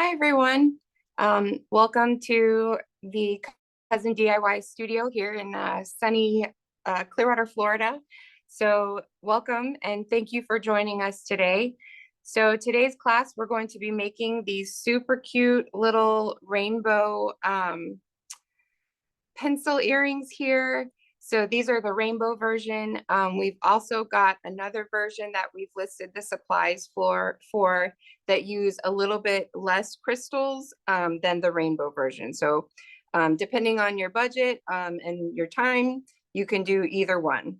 Hi, everyone. Welcome to the Cousin DIY studio here in sunny Clearwater, Florida. So welcome and thank you for joining us today. So today's class, we're going to be making these super cute little rainbow pencil earrings here. So these are the rainbow version. We've also got another version that we've listed the supplies for that use a little bit less crystals than the rainbow version. So depending on your budget and your time, you can do either one.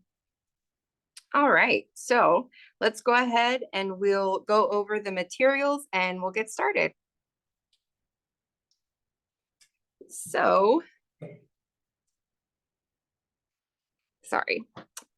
All right, so let's go ahead and we'll go over the materials and we'll get started. So, sorry.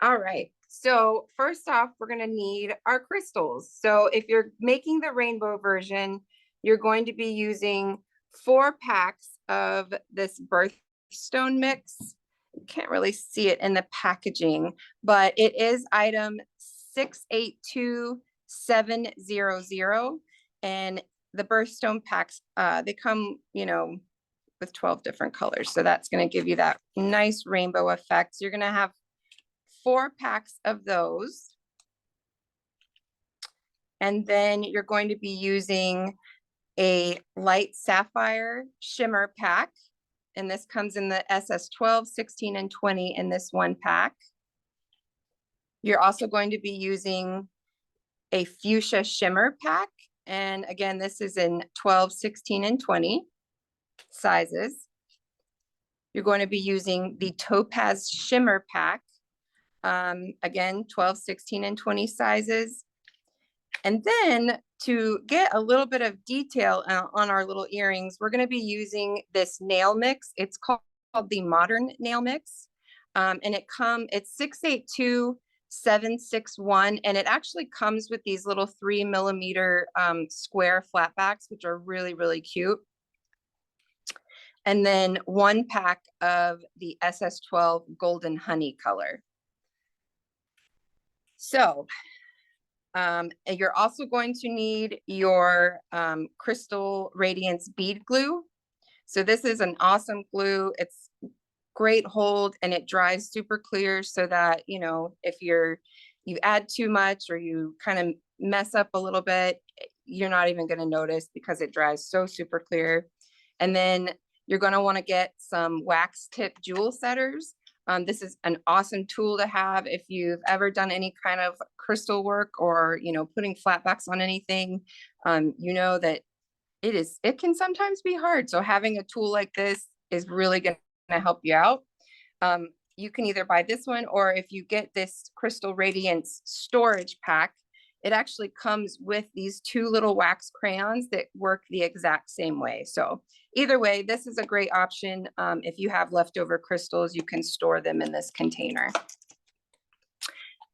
All right, so first off, we're gonna need our crystals. So if you're making the rainbow version, you're going to be using 4 packs of this Birthstone mix. You can't really see it in the packaging, but it is item 682700. And the Birthstone packs, they come, with 12 different colors. So that's gonna give you that nice rainbow effect. So you're gonna have 4 packs of those. And then you're going to be using a light sapphire shimmer pack. And this comes in the SS12, 16, and 20 in this one pack. You're also going to be using a fuchsia shimmer pack. And again, this is in 12, 16, and 20 sizes. You're going to be using the topaz shimmer pack. Again, 12, 16, and 20 sizes. And then to get a little bit of detail on our little earrings, we're going to be using this nail mix. It's called the Modern Nail Mix. And it's 682761. And it actually comes with these little 3mm square flatbacks, which are really, really cute. And then 1 pack of the SS12 Golden Honey color. So you're also going to need your Crystal Radiance bead glue. So this is an awesome glue. It's great hold and it dries super clear so that, if you add too much or you kind of mess up a little bit, you're not even going to notice because it dries so super clear. And then you're going to want to get some wax tip jewel setters. This is an awesome tool to have if you've ever done any kind of crystal work or, putting flatbacks on anything. You know that it can sometimes be hard. So having a tool like this is really going to help you out. You can either buy this one, or if you get this Crystal Radiance storage pack, it actually comes with these 2 little wax crayons that work the exact same way. So either way, this is a great option. If you have leftover crystals, you can store them in this container.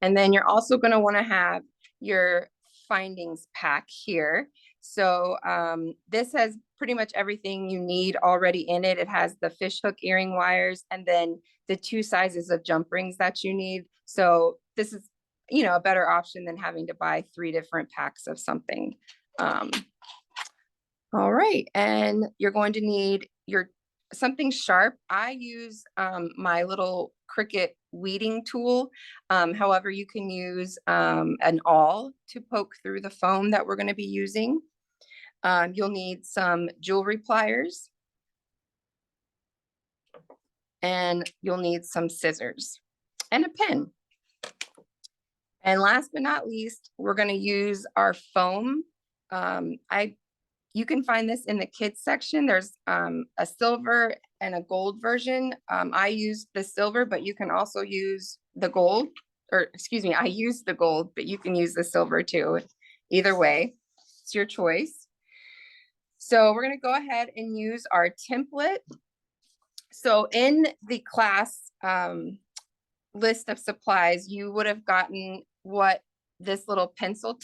And then you're also going to want to have your findings pack here. So this has pretty much everything you need already in it. It has the fishhook earring wires and then the 2 sizes of jump rings that you need. So this is, a better option than having to buy 3 different packs of something. All right, and you're going to need something sharp. I use my little Cricut weeding tool. However, you can use an awl to poke through the foam that we're going to be using. You'll need some jewelry pliers. And you'll need some scissors and a pen. And last but not least, we're going to use our foam. You can find this in the kids section. There's a silver and a gold version. I use the silver, but you can also use the gold, or excuse me, I use the gold, but you can use the silver too. Either way, it's your choice. So we're going to go ahead and use our template. So in the class list of supplies, you would have gotten this little pencil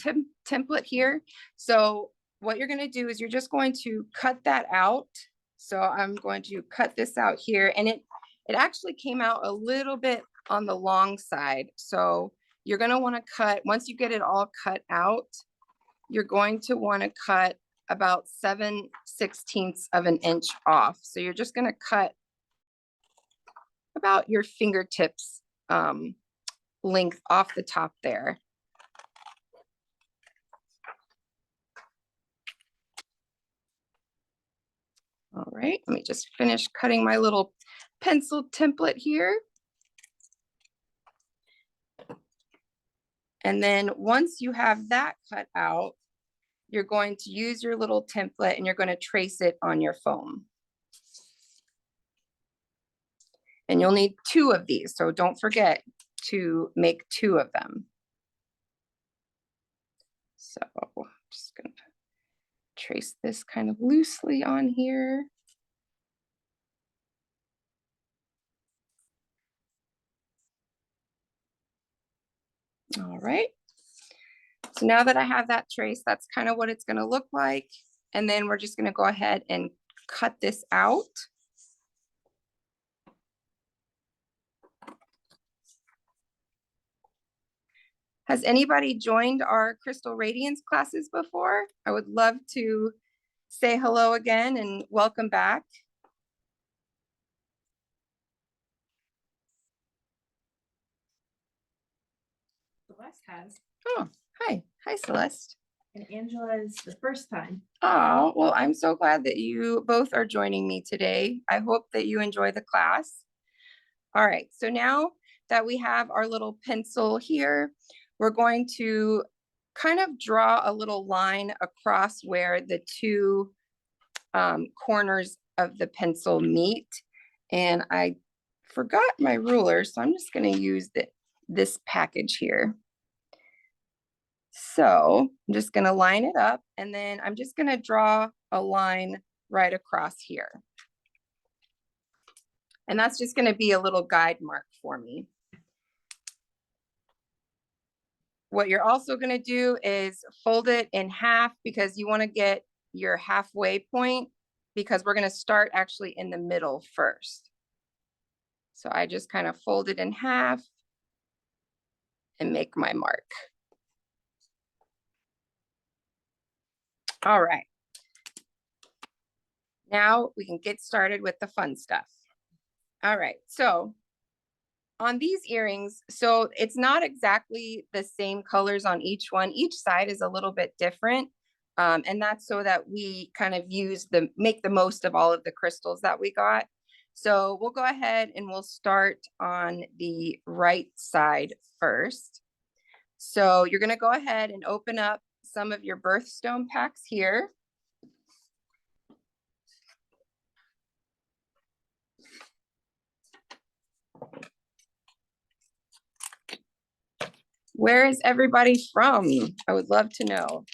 template here. So what you're going to do is you're just going to cut that out. So I'm going to cut this out here, and it actually came out a little bit on the long side. So you're going to want to cut, once you get it all cut out, you're going to want to cut about 7/16 of an inch off. So you're just gonna cut about your fingertips length off the top there. All right, let me just finish cutting my little pencil template here. And then once you have that cut out, you're going to use your little template and you're going to trace it on your foam. And you'll need 2 of these, so don't forget to make 2 of them. So I'm just going to trace this kind of loosely on here. All right. So now that I have that trace, that's kind of what it's going to look like. And then we're just going to go ahead and cut this out. Has anybody joined our Crystal Radiance classes before? I would love to say hello again and welcome back. Celeste has. Oh, hi. Hi, Celeste. And Angela is the first time. Oh, well, I'm so glad that you both are joining me today. I hope that you enjoy the class. All right, so now that we have our little pencil here, we're going to kind of draw a little line across where the 2 corners of the pencil meet. And I forgot my ruler, so I'm just going to use this package here. So I'm just going to line it up, and then I'm just going to draw a line right across here. And that's just going to be a little guide mark for me. What you're also going to do is fold it in half because you want to get your halfway point, because we're going to start actually in the middle first. So I just kind of fold it in half and make my mark. All right. Now we can get started with the fun stuff. All right, so on these earrings, so it's not exactly the same colors on each one. Each side is a little bit different. And that's so that we kind of make the most of all of the crystals that we got. So we'll go ahead and we'll start on the right side first. So you're gonna go ahead and open up some of your birthstone packs here. Where is everybody from? I would love to know.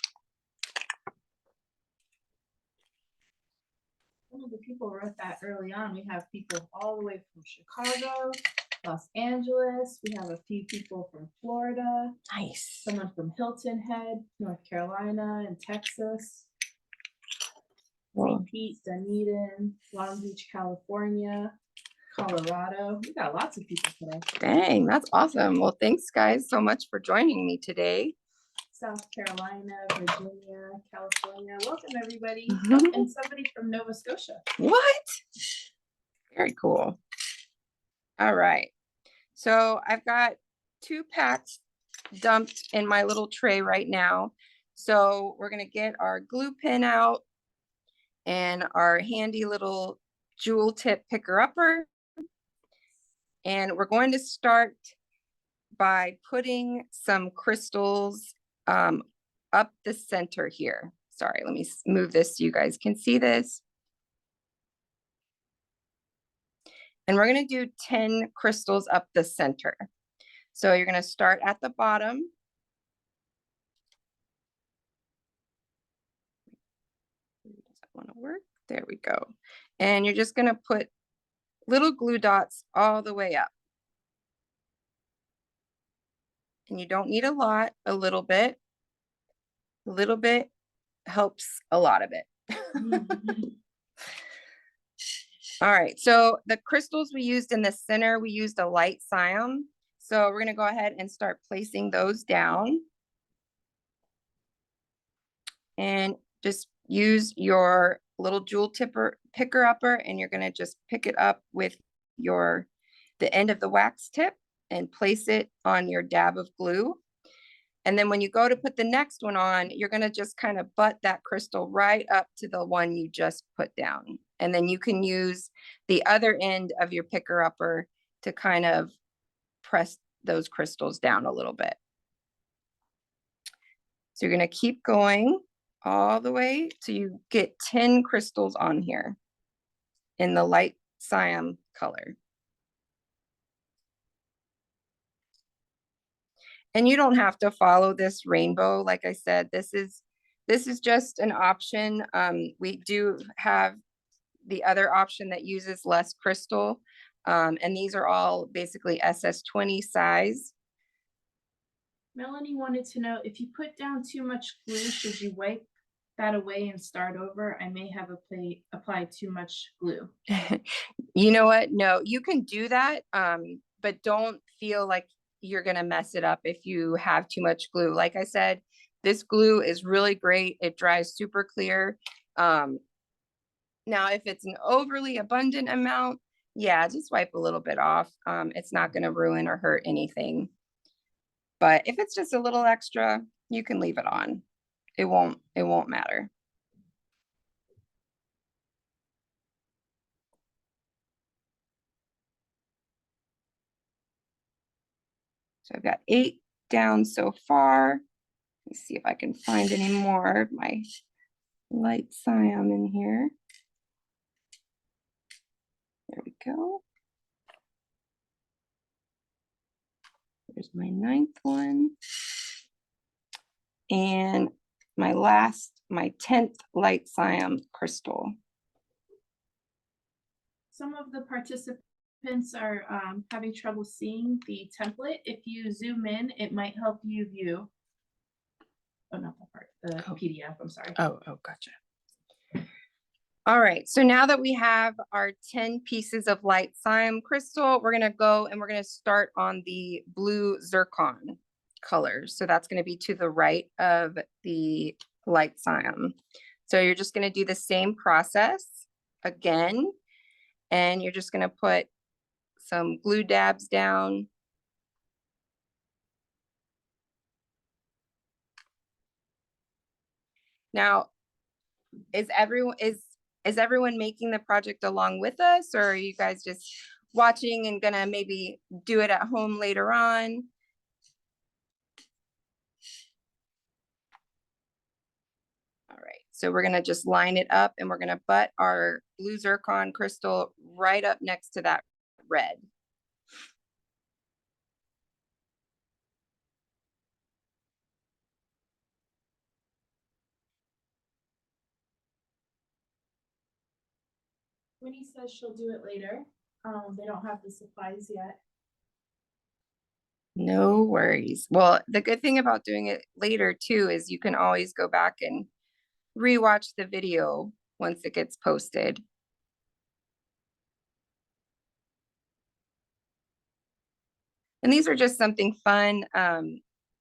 Some of the people wrote that early on. We have people all the way from Chicago, Los Angeles. We have a few people from Florida. Nice. Someone from Hilton Head, North Carolina, and Texas. Well, St. Pete, Dunedin, Long Beach, California, Colorado. We got lots of people today. dang, that's awesome. Well, thanks guys so much for joining me today. South Carolina, Virginia, California. Welcome everybody. Mhm. And somebody from Nova Scotia. What? Very cool. All right. So I've got 2 packs dumped in my little tray right now. So we're going to get our glue pen out and our handy little jewel tip picker upper. And we're going to start by putting some crystals up the center here. Sorry, let me move this so you guys can see this. And we're going to do 10 crystals up the center. So you're going to start at the bottom. Does that want to work? There we go. And you're just going to put little glue dots all the way up. And you don't need a lot, a little bit. A little bit helps a lot of it. All right, so the crystals we used in the center, we used a light cyan. So we're gonna go ahead and start placing those down. And just use your little jewel picker upper, and you're gonna just pick it up with the end of the wax tip and place it on your dab of glue. And then when you go to put the next one on, you're gonna just kind of butt that crystal right up to the one you just put down. And then you can use the other end of your picker upper to kind of press those crystals down a little bit. So you're gonna keep going all the way till you get 10 crystals on here in the light cyan color. And you don't have to follow this rainbow. Like I said, this is just an option. We do have the other option that uses less crystal. And these are all basically SS20 size. Melanie wanted to know, if you put down too much glue, should you wipe that away and start over? I may have applied too much glue. You know what? No, you can do that, but don't feel like you're gonna mess it up if you have too much glue. Like I said, this glue is really great. It dries super clear. Now, if it's an overly abundant amount, yeah, just wipe a little bit off. It's not gonna ruin or hurt anything. But if it's just a little extra, you can leave it on. It won't matter. So I've got 8 down so far. Let's see if I can find any more of my light cyan in here. There we go. There's my 9th one. And my 10th light cyan crystal. Some of the participants are having trouble seeing the template. If you zoom in, it might help you view. Oh, not that part, the PDF, I'm sorry. Oh, gotcha. All right, so now that we have our 10 pieces of light cyan crystal, we're gonna go and we're gonna start on the blue zircon color. So that's gonna be to the right of the light cyan. So you're just gonna do the same process again, and you're just gonna put some glue dabs down. Now, is everyone making the project along with us, or are you guys just watching and gonna maybe do it at home later on? All right, so we're gonna just line it up and we're gonna butt our blue zircon crystal right up next to that red. Winnie says she'll do it later. They don't have the supplies yet. No worries. Well, the good thing about doing it later too is you can always go back and rewatch the video once it gets posted. And these are just something fun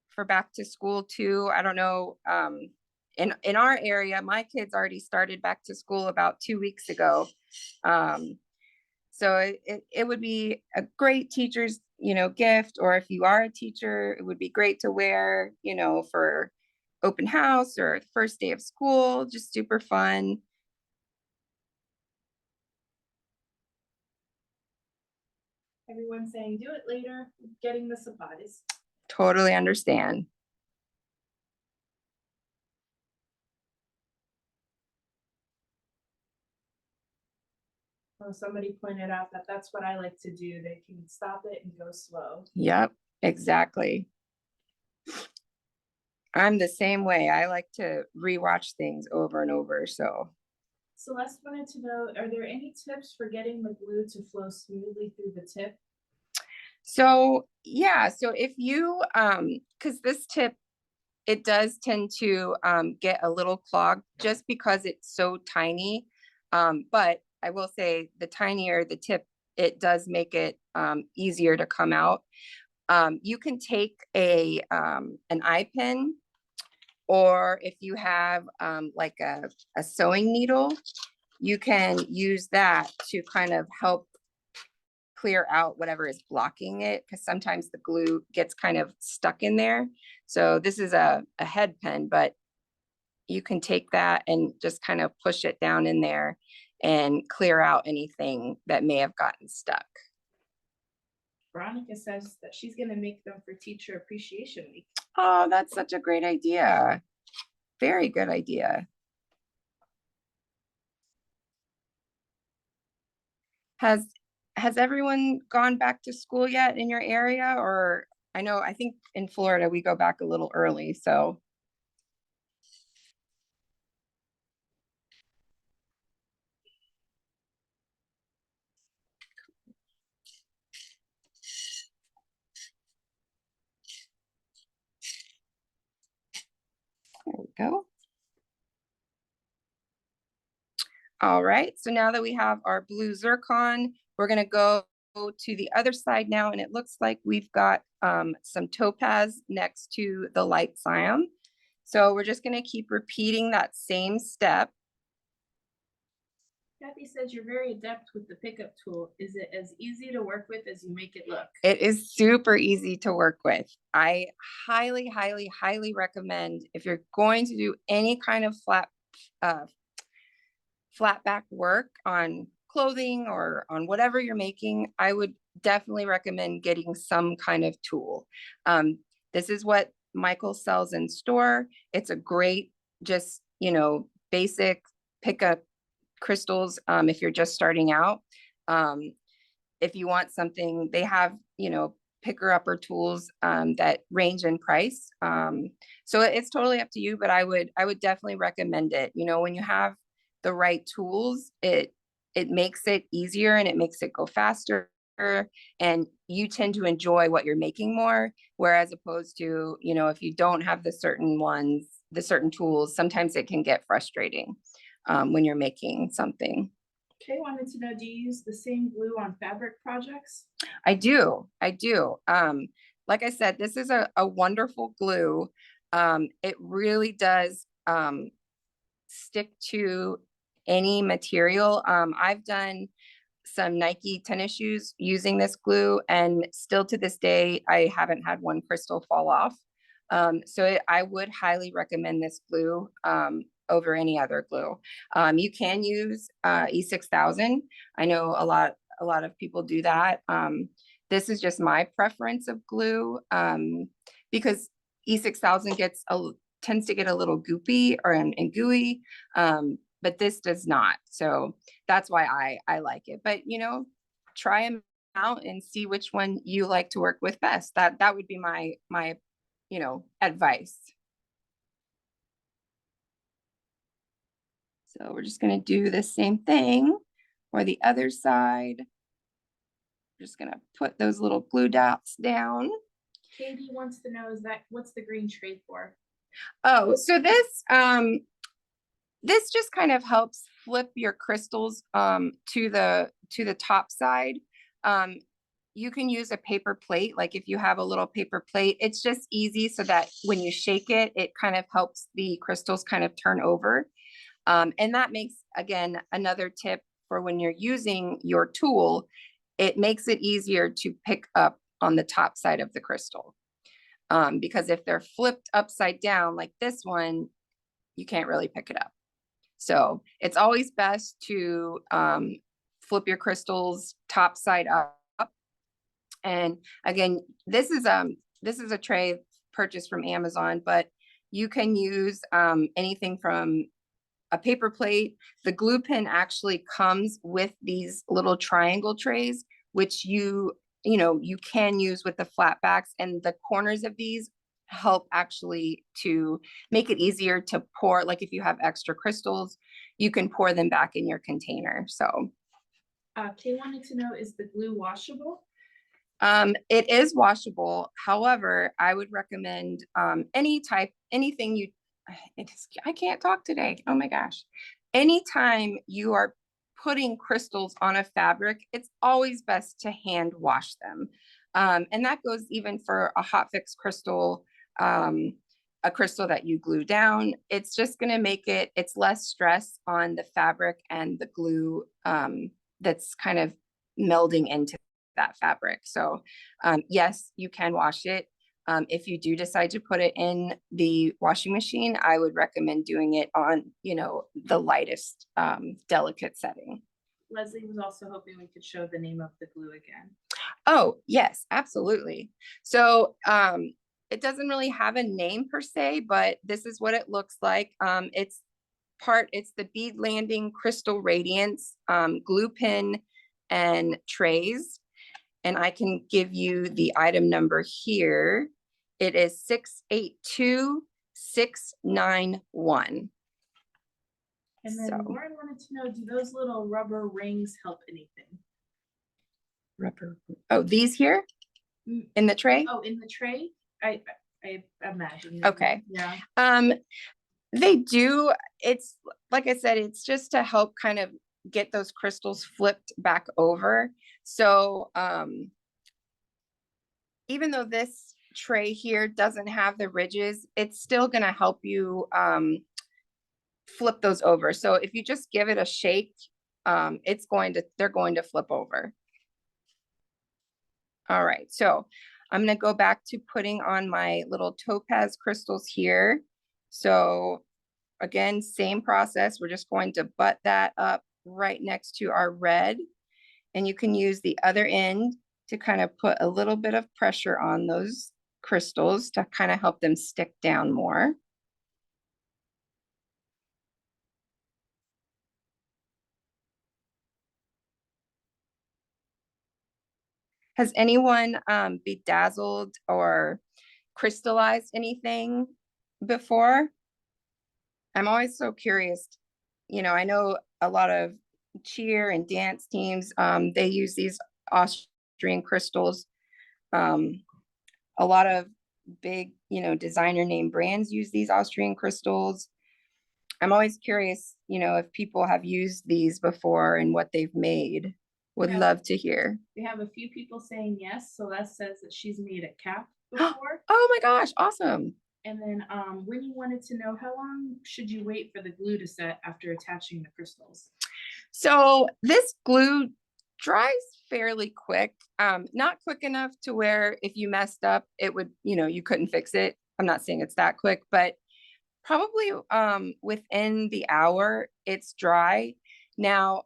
for back to school too. I don't know, in our area, my kids already started back to school about 2 weeks ago. So it would be a great teacher's, gift, or if you are a teacher, it would be great to wear, for open house or first day of school, just super fun. Everyone's saying do it later, getting the supplies. Totally understand. Oh, somebody pointed out that that's what I like to do. They can stop it and go slow. Yep, exactly. I'm the same way. I like to rewatch things over and over. So Celeste wanted to know, are there any tips for getting the glue to flow smoothly through the tip? So yeah, so if you, because this tip, it does tend to get a little clogged just because it's so tiny. But I will say the tinier the tip, it does make it easier to come out. You can take an eye pin or if you have like a sewing needle, you can use that to kind of help clear out whatever is blocking it, because sometimes the glue gets kind of stuck in there. So this is a head pen, but you can take that and just kind of push it down in there and clear out anything that may have gotten stuck. Veronica says that she's going to make them for Teacher Appreciation Week. Oh, that's such a great idea. Very good idea. Has everyone gone back to school yet in your area? Or I think in Florida we go back a little early, so. There we go. All right, so now that we have our blue zircon, we're gonna go to the other side now, and it looks like we've got some topaz next to the light cyan. So we're just gonna keep repeating that same step. Kathy says you're very adept with the pickup tool. Is it as easy to work with as you make it look? It is super easy to work with. I highly, highly, highly recommend, if you're going to do any kind of flatback work on clothing or on whatever you're making, I would definitely recommend getting some kind of tool. This is what Michael sells in store. It's a great, just, basic pickup crystals if you're just starting out. If you want something, they have, picker-upper tools that range in price. So it's totally up to you, but I would definitely recommend it. When you have the right tools, it makes it easier and it makes it go faster, and you tend to enjoy what you're making more. Whereas opposed to, if you don't have the certain tools, sometimes it can get frustrating when you're making something. Kay wanted to know, do you use the same glue on fabric projects? I do. Like I said, this is a wonderful glue. It really does stick to any material. I've done some Nike tennis shoes using this glue, and still to this day, I haven't had one crystal fall off. So I would highly recommend this glue over any other glue. You can use E6000. I know a lot of people do that. This is just my preference of glue because E6000 tends to get a little goopy and gooey, but this does not. So that's why I like it. But try them out and see which one you like to work with best. That would be my advice. So we're just going to do the same thing for the other side. Just going to put those little glue dots down. Katie wants to know, what's the green tray for? Oh, so this just kind of helps flip your crystals to the top side. You can use a paper plate, like if you have a little paper plate, it's just easy so that when you shake it, it kind of helps the crystals kind of turn over. And that makes, again, another tip for when you're using your tool, it makes it easier to pick up on the top side of the crystal. Because if they're flipped upside down like this one, you can't really pick it up. So it's always best to flip your crystals top side up. And again, this is a tray purchased from Amazon, but you can use anything from a paper plate. The glue pen actually comes with these little triangle trays, which you can use with the flatbacks, and the corners of these help actually to make it easier to pour. Like if you have extra crystals, you can pour them back in your container. So Kay wanted to know, is the glue washable? It is washable. However, I would recommend anything I can't talk today. Oh my gosh. Anytime you are putting crystals on a fabric, it's always best to hand wash them. And that goes even for a Hotfix crystal. a crystal that you glue down. It's just going to make it, it's less stress on the fabric and the glue that's kind of melding into that fabric. So yes, you can wash it. If you do decide to put it in the washing machine, I would recommend doing it on, you know, the lightest delicate setting. Leslie was also hoping we could show the name of the glue again. Oh, yes, absolutely. So it doesn't really have a name per se, but this is what it looks like. It's the Bead Landing Crystal Radiance glue pin and trays. And I can give you the item number here. It is 682691. And then Lauren wanted to know, do those little rubber rings help anything? Rubber. Oh, these here in the tray? Oh, in the tray? I imagine. Maybe. Okay. Yeah. They do. It's like I said, it's just to help kind of get those crystals flipped back over. So even though this tray here doesn't have the ridges, it's still going to help you flip those over. So if you just give it a shake, they're going to flip over. All right, so I'm going to go back to putting on my little topaz crystals here. So again, same process. We're just going to butt that up right next to our red. And you can use the other end to kind of put a little bit of pressure on those crystals to kind of help them stick down more. Has anyone bedazzled or crystallized anything before? I'm always so curious. You know, I know a lot of cheer and dance teams, they use these Austrian crystals. A lot of big, you know, designer name brands use these Austrian crystals. I'm always curious, you know, if people have used these before and what they've made. Would love to hear. We have a few people saying yes, so that says that she's made a cap before. Oh my gosh, awesome. And then Winnie wanted to know, how long should you wait for the glue to set after attaching the crystals? So this glue dries fairly quick, not quick enough to where if you messed up, it would, you know, you couldn't fix it. I'm not saying it's that quick, but probably within the hour, it's dry. Now,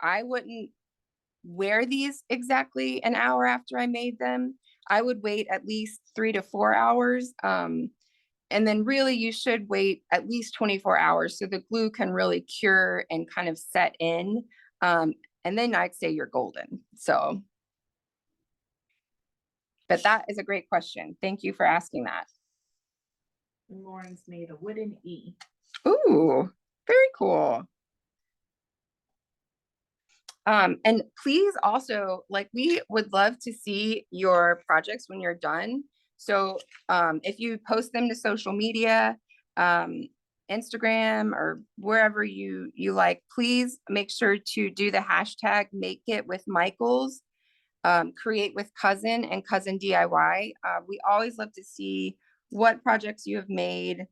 I wouldn't wear these exactly an hour after I made them. I would wait at least 3 to 4 hours. And then really you should wait at least 24 hours so the glue can really cure and kind of set in. And then I'd say you're golden. So, but that is a great question. Thank you for asking that. And Lauren's made a wooden E. Ooh, very cool. And please also, like, we would love to see your projects when you're done. So if you post them to social media, Instagram or wherever you like, please make sure to do the hashtag Make It with Michaels, Create with Cousin and Cousin DIY. We always love to see what projects you have made.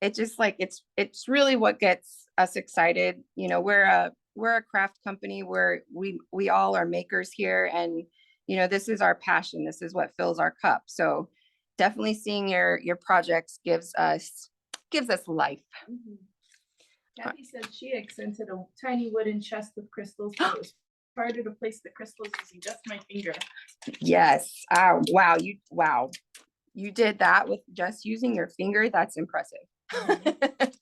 It just like it's really what gets us excited. You know, we're a craft company where we all are makers here, and you know, this is our passion. This is what fills our cup. So definitely seeing your projects gives us life. Mm-hmm. Kathy said she accented a tiny wooden chest with crystals, but it was harder to place the crystals using just my finger. Yes. Wow. You did that with just using your finger. That's impressive.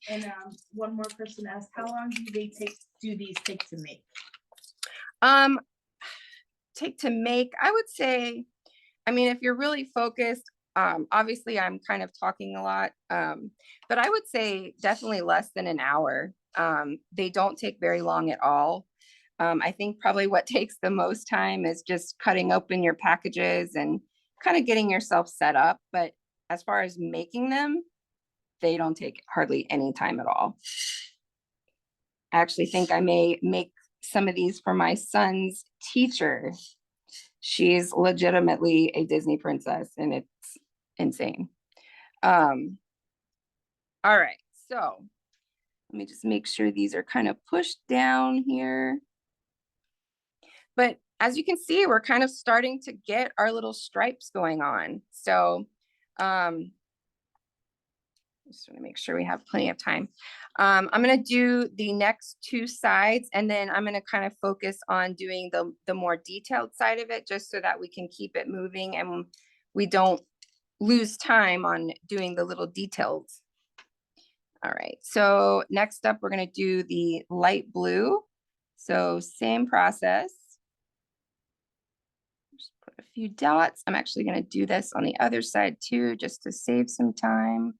And one more person asked, how long do these take to make? Take to make, I would say, I mean, if you're really focused, obviously I'm kind of talking a lot, but I would say definitely less than an hour. They don't take very long at all. I think probably what takes the most time is just cutting open your packages and kind of getting yourself set up. But as far as making them, they don't take hardly any time at all. I actually think I may make some of these for my son's teacher. She's legitimately a Disney princess, and insane. All right, so let me just make sure these are kind of pushed down here. But as you can see, we're kind of starting to get our little stripes going on. So just want to make sure we have plenty of time. I'm going to do the next two sides, and then I'm going to kind of focus on doing the more detailed side of it, just so that we can keep it moving and we don't lose time on doing the little details. All right, so next up, we're going to do the light blue. So same process. Just put a few dots. I'm actually going to do this on the other side too, just to save some time.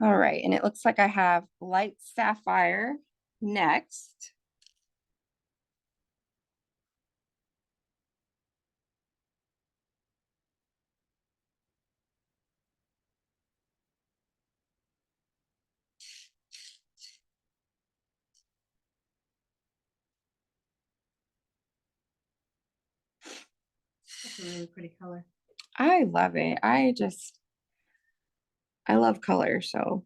All right, and it looks like I have light sapphire next. That's a really pretty color. I love it. I love color, so.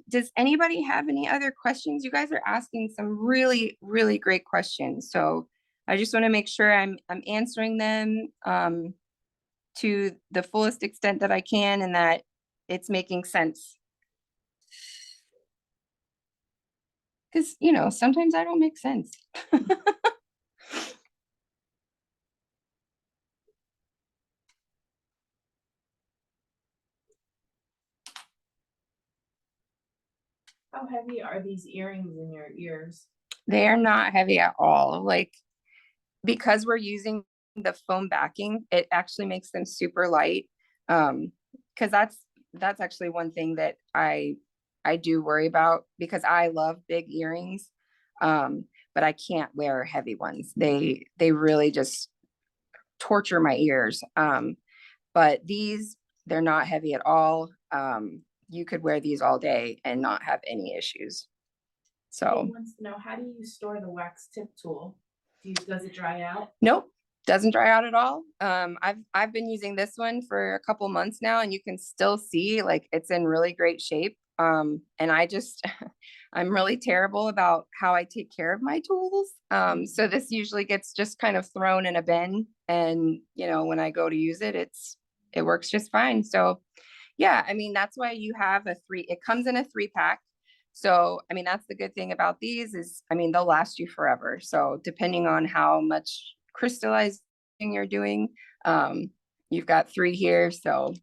Does anybody have any other questions? You guys are asking some really, really great questions. So I just want to make sure I'm answering them to the fullest extent that I can, and that it's making sense. Because, you know, sometimes I don't make sense. How heavy are these earrings in your ears? They are not heavy at all. Like, because we're using the foam backing, it actually makes them super light. Because that's actually one thing that I do worry about, because I love big earrings, but I can't wear heavy ones. They really just torture my ears. But these, they're not heavy at all. You could wear these all day and not have any issues. So He wants to know, how do you store the wax tip tool? Does it dry out? nope, doesn't dry out at all. I've been using this one for a couple months now, and you can still see like it's in really great shape. And I just I'm really terrible about how I take care of my tools. So this usually gets just kind of thrown in a bin, and you know, when I go to use it, it works just fine. So yeah, I mean, that's why you have it comes in a 3-pack. So, I mean, that's the good thing about these is, I mean, they'll last you forever. So depending on how much crystallizing you're doing, you've got 3 here. So,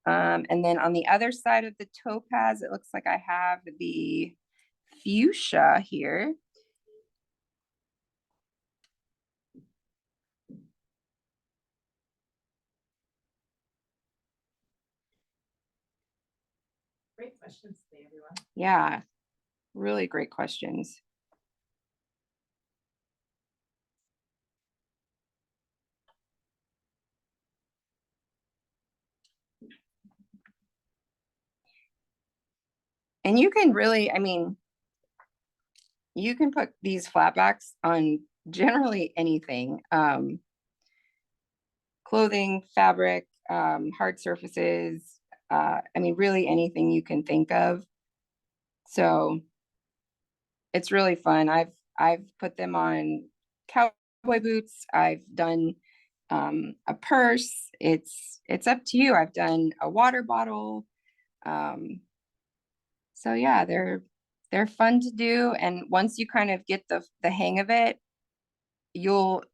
and then on the other side of the topaz, it looks like I have the fuchsia here. Great questions today, everyone. Yeah, really great questions. And you can really, I mean, you can put these flatbacks on generally anything, clothing, fabric, hard surfaces. I mean, really anything you can think of. So it's really fun. I've put them on cowboy boots. I've done a purse. It's up to you. I've done a water bottle. So yeah, they're fun to do. And once you kind of get the hang of it, you'll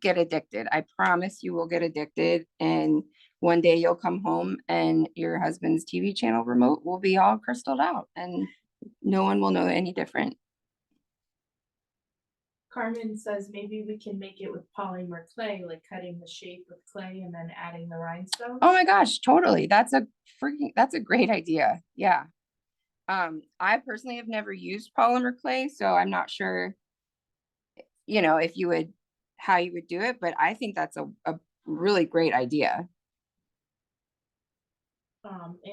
get addicted. I promise you will get addicted. And one day you'll come home and your husband's TV channel remote will be all crystalled out, and no one will know any different. Carmen says maybe we can make it with polymer clay, like cutting the shape with clay and then adding the rhinestones. Oh my gosh, totally. That's a great idea. Yeah. I personally have never used polymer clay, so I'm not sure, you know, how you would do it, but I think that's a really great idea.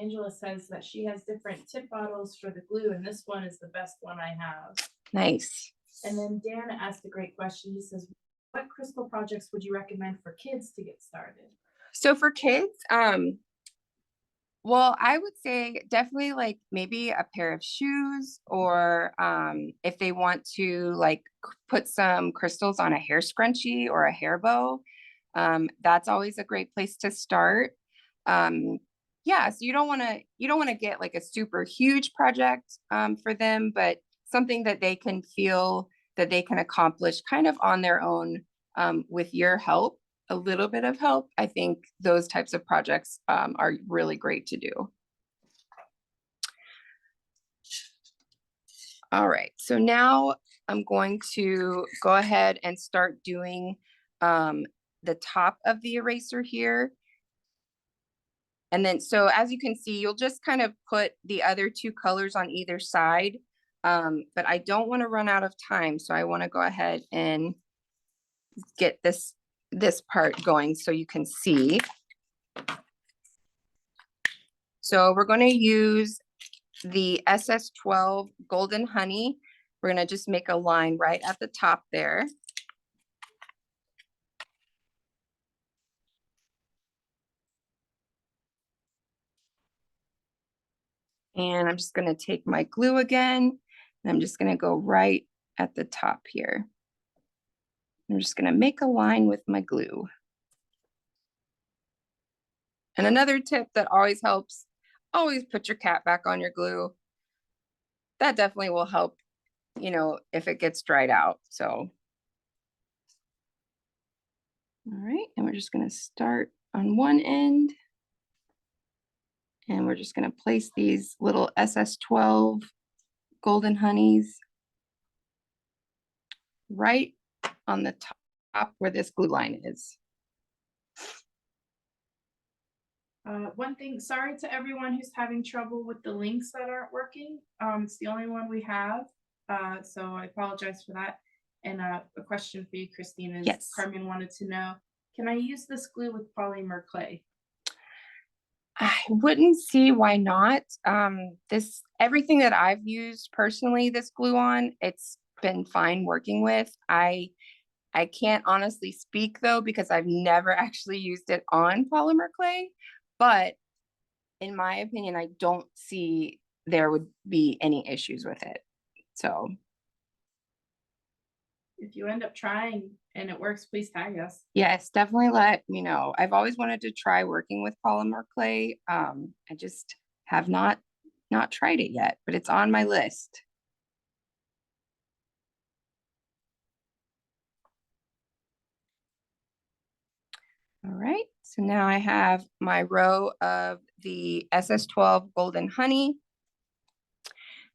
Angela says that she has different tip bottles for the glue, and this one is the best one I have. Nice. And then Dan asked a great question. He says, what crystal projects would you recommend for kids to get started? So for kids, well, I would say definitely like maybe a pair of shoes, or if they want to like put some crystals on a hair scrunchie or a hair bow, that's always a great place to start. Yeah, so you don't want to get like a super huge project for them, but something that they can feel that they can accomplish kind of on their own with your help, a little bit of help. I think those types of projects are really great to do. All right, so now I'm going to go ahead and start doing the top of the eraser here. And then, so as you can see, you'll just kind of put the other two colors on either side. But I don't want to run out of time, so I want to go ahead and get this part going so you can see. So we're going to use the SS12 Golden Honey. We're going to just make a line right at the top there. And I'm just going to take my glue again, and I'm just going to go right at the top here. I'm just going to make a line with my glue. And another tip that always helps, always put your cap back on your glue. That definitely will help, you know, if it gets dried out. So, all right, and we're just going to start on one end. And we're just going to place these little SS12 Golden Honeys right on the top where this glue line is. One thing, sorry to everyone who's having trouble with the links that aren't working. It's the only one we have. So I apologize for that. And a question for you, Christine, is Yes. Carmen wanted to know, can I use this glue with polymer clay? I wouldn't see why not. Everything that I've used personally, this glue on, it's been fine working with. I can't honestly speak though, because I've never actually used it on polymer clay, but in my opinion, I don't see there would be any issues with it. So if you end up trying and it works, please tag us. Yes, definitely let me know. I've always wanted to try working with polymer clay. I just have not tried it yet, but it's on my list. All right, so now I have my row of the SS12 Golden Honey.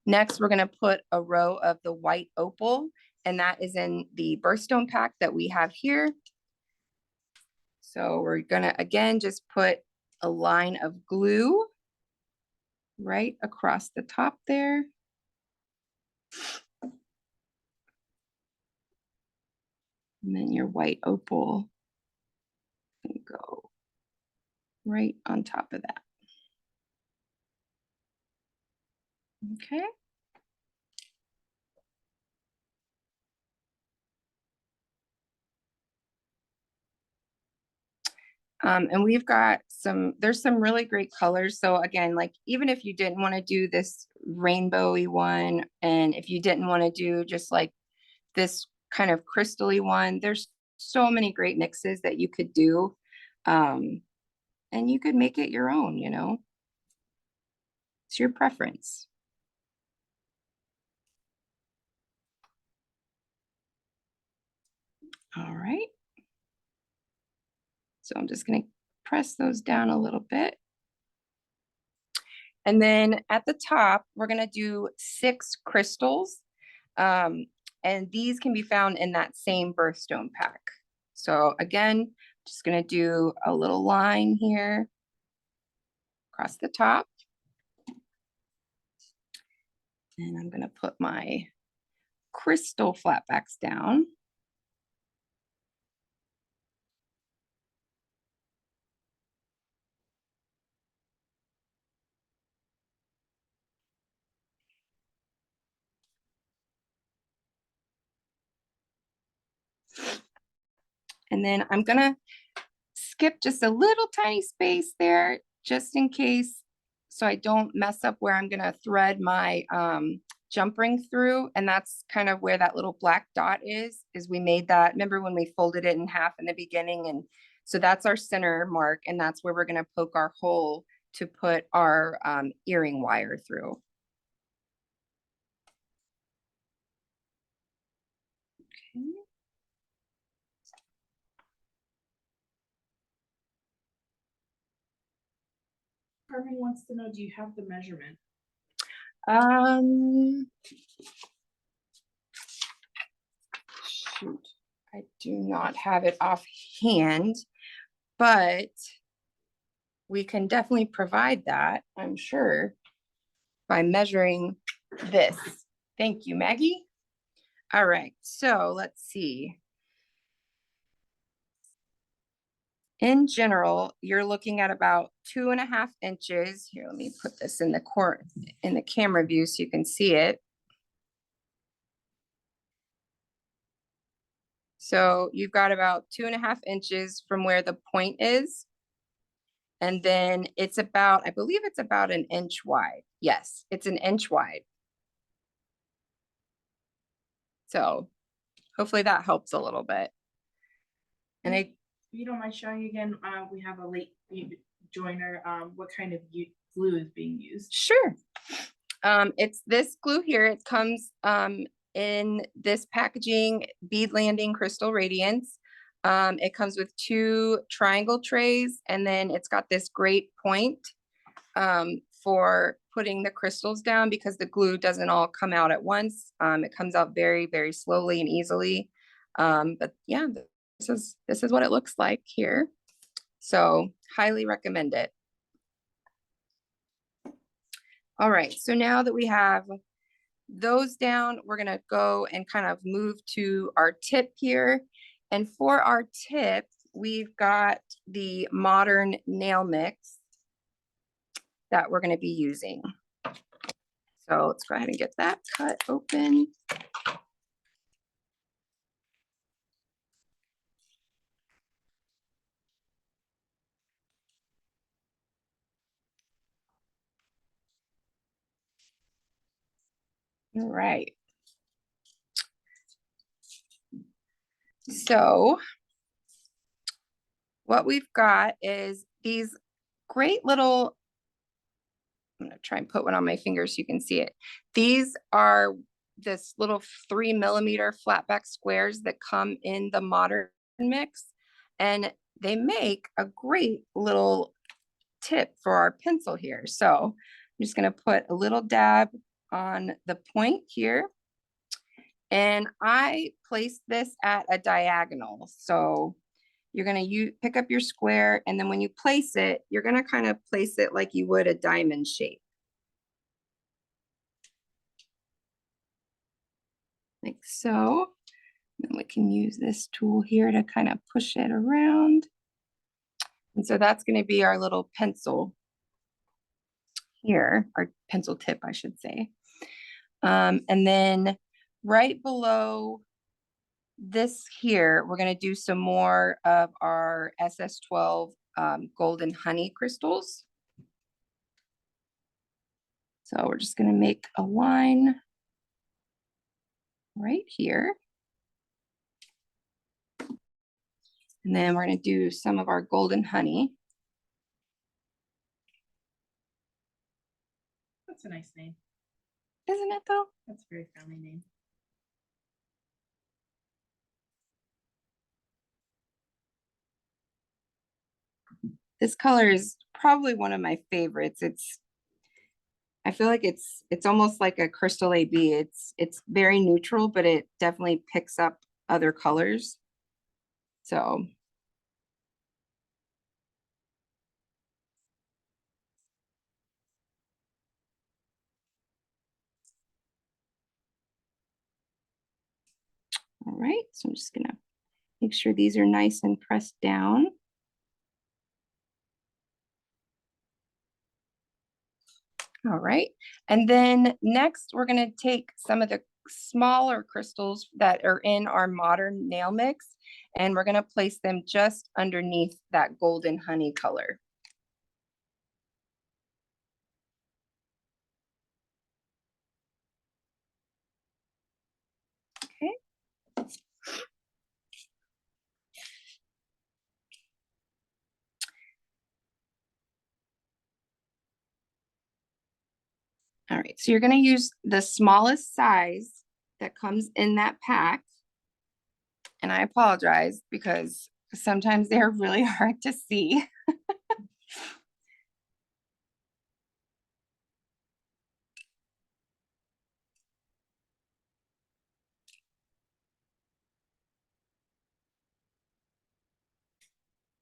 Next, we're going to put a row of the white opal, and that is in the Birthstone pack that we have here. So we're going to, again, just put a line of glue right across the top there. And then your white opal can go right on top of that. Okay. And we've got there's some really great colors. So again, like even if you didn't want to do this rainbowy one, and if you didn't want to do just like this kind of crystally one, there's so many great mixes that you could do. And you could make it your own, you know, it's your preference. All right. So I'm just going to press those down a little bit. And then at the top, we're going to do 6 crystals. And these can be found in that same Birthstone pack. So again, just going to do a little line here across the top. And I'm going to put my crystal flatbacks down. And then I'm gonna skip just a little tiny space there, just in case, so I don't mess up where I'm gonna thread my jump ring through. And that's kind of where that little black dot is we made that, remember when we folded it in half in the beginning? And so that's our center mark, and that's where we're gonna poke our hole to put our earring wire through. Okay. Carmen wants to know, do you have the measurement? Shoot, I do not have it offhand, but we can definitely provide that, I'm sure, by measuring this. Thank you, Maggie. All right, so let's see. In general, you're looking at about 2.5 inches. Here, let me put this in the camera view so you can see it. So you've got about 2.5 inches from where the point is. And then it's about, I believe it's about 1 inch wide. Yes, it's 1 inch wide. So hopefully that helps a little bit. And if you don't mind showing again, we have a late joiner. What kind of glue is being used? Sure. It's this glue here. It comes in this packaging, Bead Landing Crystal Radiance. It comes with 2 triangle trays, and then it's got this great point for putting the crystals down, because the glue doesn't all come out at once. It comes out very, very slowly and easily. But yeah, this is what it looks like here. So highly recommend it. All right, so now that we have those down, we're gonna go and kind of move to our tip here. And for our tip, we've got the modern nail mix that we're gonna be using. So let's go ahead and get that cut open. All right. So what we've got is these great little, I'm gonna try and put one on my finger so you can see it. These are this little 3mm flatback squares that come in the modern mix, and they make a great little tip for our pencil here. So I'm just gonna put a little dab on the point here, and I place this at a diagonal. So you're gonna pick up your square, and then when you place it, you're gonna kind of place it like you would a diamond shape. Like so. And we can use this tool here to kind of push it around. And so that's going to be our little pencil here, our pencil tip, I should say. And then right below this here, we're going to do some more of our SS12 golden honey crystals. So we're just going to make a line right here. And then we're going to do some of our golden honey. That's a nice name. Isn't it though? That's a very family name. This color is probably one of my favorites. I feel like it's almost like a crystal AB. It's very neutral, but it definitely picks up other colors. So all right, so I'm just gonna make sure these are nice and pressed down. All right, and then next we're gonna take some of the smaller crystals that are in our modern nail mix, and we're going to place them just underneath that golden honey color. Okay. All right, so you're going to use the smallest size that comes in that pack. And I apologize because sometimes they're really hard to see.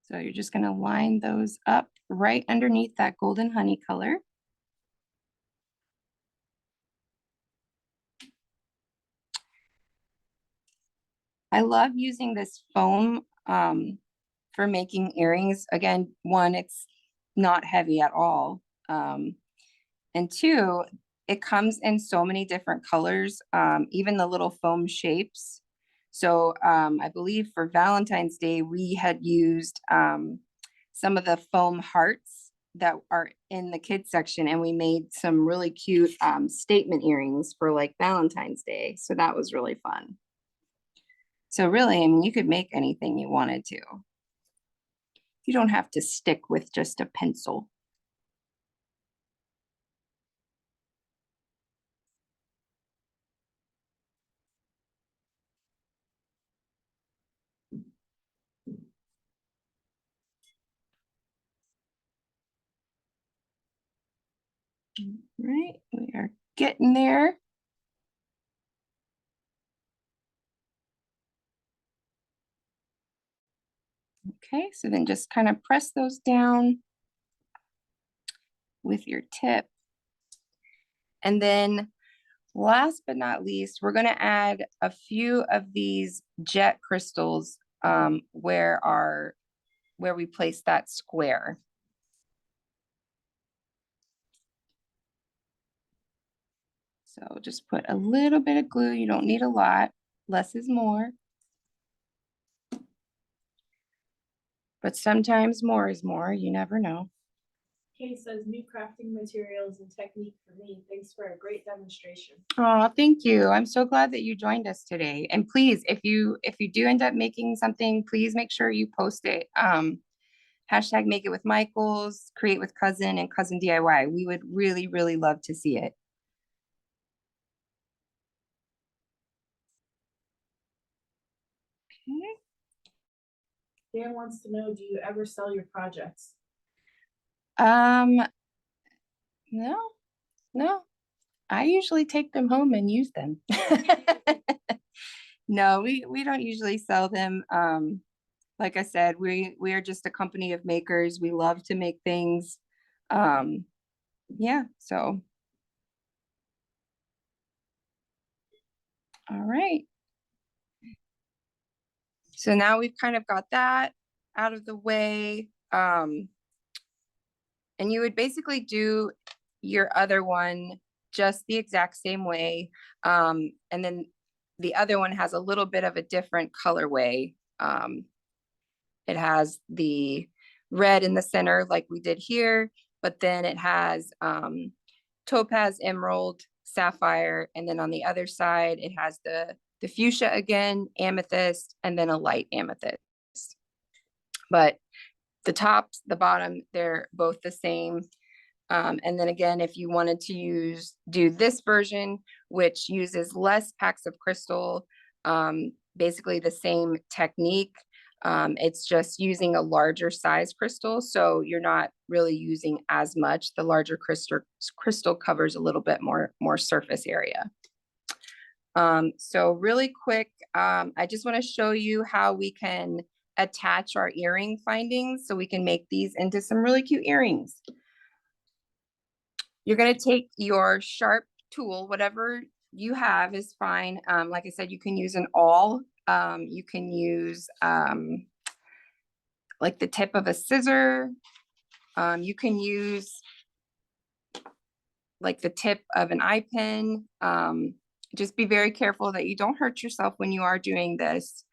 So you're just going to line those up right underneath that golden honey color. I love using this foam for making earrings. Again, one, it's not heavy at all. And two, it comes in so many different colors, even the little foam shapes. So I believe for Valentine's Day, we had used some of the foam hearts that are in the kids section, and we made some really cute statement earrings for like Valentine's Day. So that was really fun. So really, I mean, you could make anything you wanted to. You don't have to stick with just a pencil. Right, we are getting there. Okay, so then just kind of press those down with your tip. And then last but not least, we're going to add a few of these jet crystals where we place that square. So just put a little bit of glue. You don't need a lot. Less is more. But sometimes more is more. You never know. Kay says new crafting materials and technique for me. Thanks for a great demonstration. Oh, thank you. I'm so glad that you joined us today. And please, if you do end up making something, please make sure you post it. Hashtag make it with Michaels, create with cousin, and cousin DIY. We would really, really love to see it. Okay. Dan wants to know, do you ever sell your projects? No. I usually take them home and use them. No, we don't usually sell them. Like I said, we are just a company of makers. We love to make things. Yeah, so. All right. So now we've kind of got that out of the way. And you would basically do your other one just the exact same way. And then the other one has a little bit of a different colorway. It has the red in the center like we did here, but then it has topaz, emerald, sapphire, and then on the other side, it has the fuchsia again, amethyst, and then a light amethyst. But the tops, the bottom, they're both the same. And then again, if you wanted to do this version, which uses less packs of crystal, basically the same technique. It's just using a larger size crystal. So you're not really using as much. The larger crystal covers a little bit more surface area. So really quick, I just want to show you how we can attach our earring findings so we can make these into some really cute earrings. You're going to take your sharp tool, whatever you have is fine. Like I said, you can use an awl. You can use like the tip of a scissor. You can use like the tip of an eye pin. just be very careful that you don't hurt yourself when you are doing this.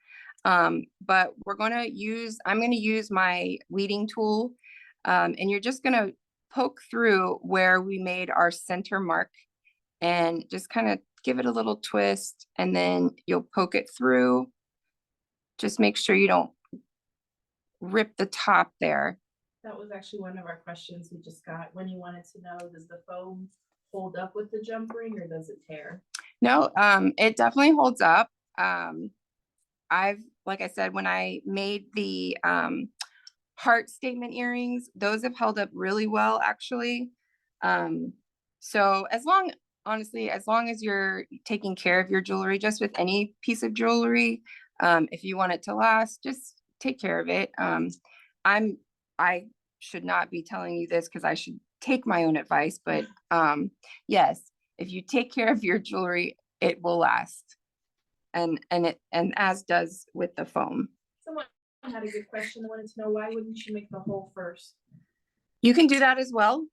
But I'm gonna use my weeding tool, and you're just gonna poke through where we made our center mark and just kind of give it a little twist, and then you'll poke it through. Just make sure you don't rip the top there. That was actually one of our questions we just got when you wanted to know, does the foam hold up with the jump ring or does it tear? No, it definitely holds up. Like I said, when I made the heart statement earrings, those have held up really well, actually. So honestly, as long as you're taking care of your jewelry, just with any piece of jewelry, if you want it to last, just take care of it. I should not be telling you this because I should take my own advice, but yes, if you take care of your jewelry, it will last. And as does with the foam. Someone had a good question. I wanted to know, why wouldn't you make the hole first? You can do that as well.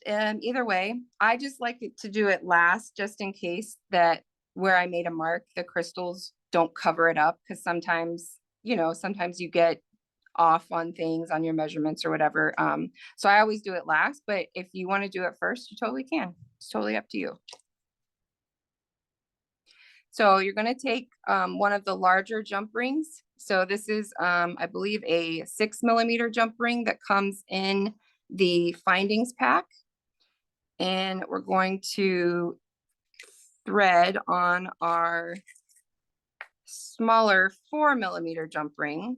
Either way, I just like it to do it last, just in case that where I made a mark, the crystals don't cover it up, because sometimes you get off on things on your measurements or whatever. So I always do it last, but if you want to do it first, you totally can. It's totally up to you. So you're going to take one of the larger jump rings. So this is, I believe, a 6mm jump ring that comes in the findings pack. And we're going to thread on our smaller 4mm jump ring,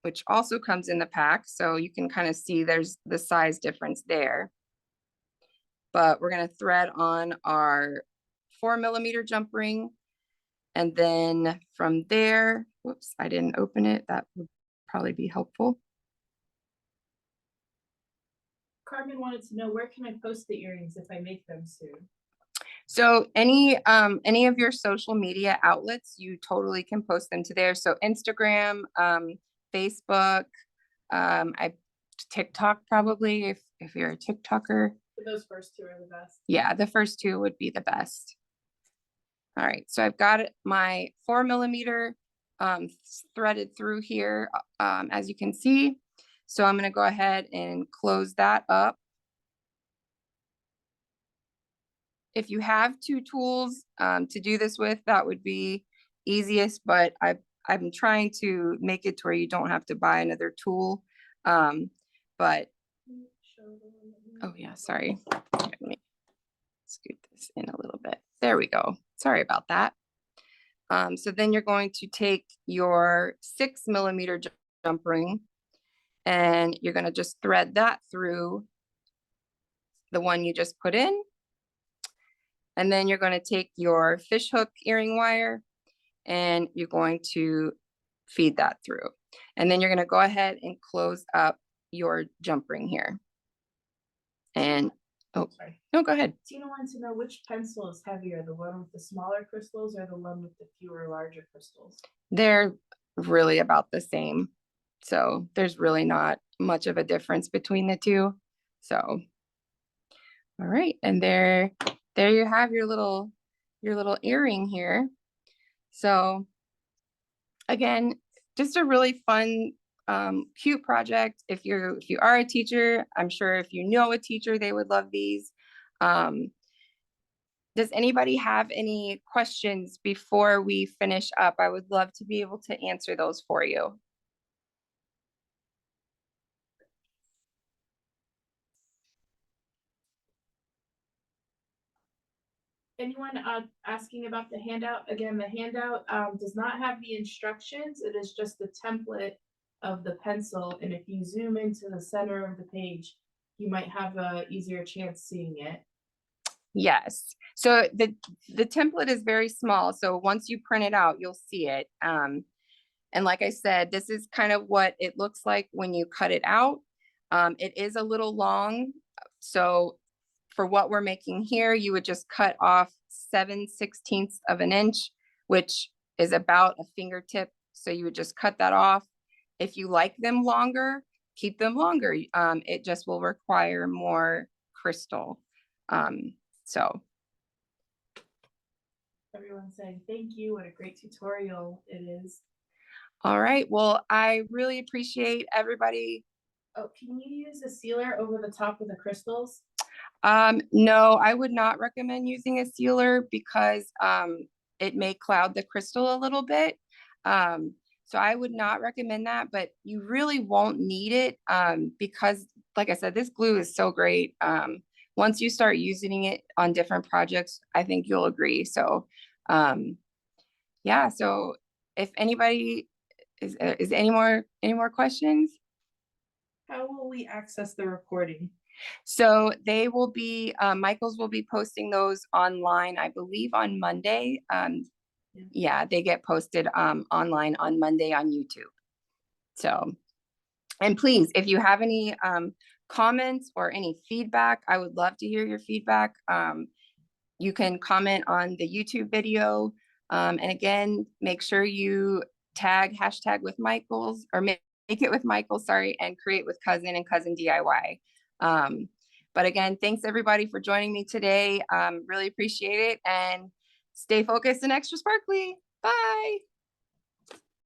which also comes in the pack. So you can kind of see there's the size difference there. But we're going to thread on our 4mm jump ring. And then from there, whoops, I didn't open it. That would probably be helpful. Carmen wanted to know, where can I post the earrings if I make them soon? So any of your social media outlets, you totally can post them to there. So Instagram, Facebook, TikTok probably, if you're a TikToker. Those first two are the best. Yeah, the first two would be the best. All right, so I've got my 4mm threaded through here, as you can see. So I'm going to go ahead and close that up. If you have two tools to do this with, that would be easiest, but I'm trying to make it to where you don't have to buy another tool. But oh yeah, sorry. Let me scoot this in a little bit. There we go. Sorry about that. So then you're going to take your 6mm jump ring and you're going to just thread that through the one you just put in. And then you're going to take your fishhook earring wire and you're going to feed that through. And then you're going to go ahead and close up your jump ring here. And oh, sorry. No, go ahead. Tina wants to know, which pencil is heavier, the one with the smaller crystals or the one with the fewer larger crystals? They're really about the same. So there's really not much of a difference between the two. So, all right. And there you have your little earring here. So again, just a really fun, cute project. If you are a teacher, I'm sure if you know a teacher, they would love these. Does anybody have any questions before we finish up? I would love to be able to answer those for you. Anyone asking about the handout? Again, the handout does not have the instructions. It is just the template of the pencil. And if you zoom into the center of the page, you might have a easier chance seeing it. Yes. So the template is very small. So once you print it out, you'll see it. And like I said, this is kind of what it looks like when you cut it out. It is a little long. So for what we're making here, you would just cut off 7/16 of an inch, which is about a fingertip. So you would just cut that off. If you like them longer, keep them longer. It just will require more crystal. So Everyone saying thank you. What a great tutorial it is. All right. Well, I really appreciate everybody. Oh, can you use a sealer over the top of the crystals? No, I would not recommend using a sealer because it may cloud the crystal a little bit. So I would not recommend that, but you really won't need it because, like I said, this glue is so great. Once you start using it on different projects, I think you'll agree. So, yeah. So if anybody is any more questions? How will we access the recording? So they will be, Michael's will be posting those online, I believe on Monday. Yeah, they get posted online on Monday on YouTube. So, and please, if you have any comments or any feedback, I would love to hear your feedback. You can comment on the YouTube video. And again, make sure you tag hashtag with Michael's or make it with Michael, sorry, and create with cousin and cousin DIY. But again, thanks everybody for joining me today. Really appreciate it and stay focused and extra sparkly. Bye.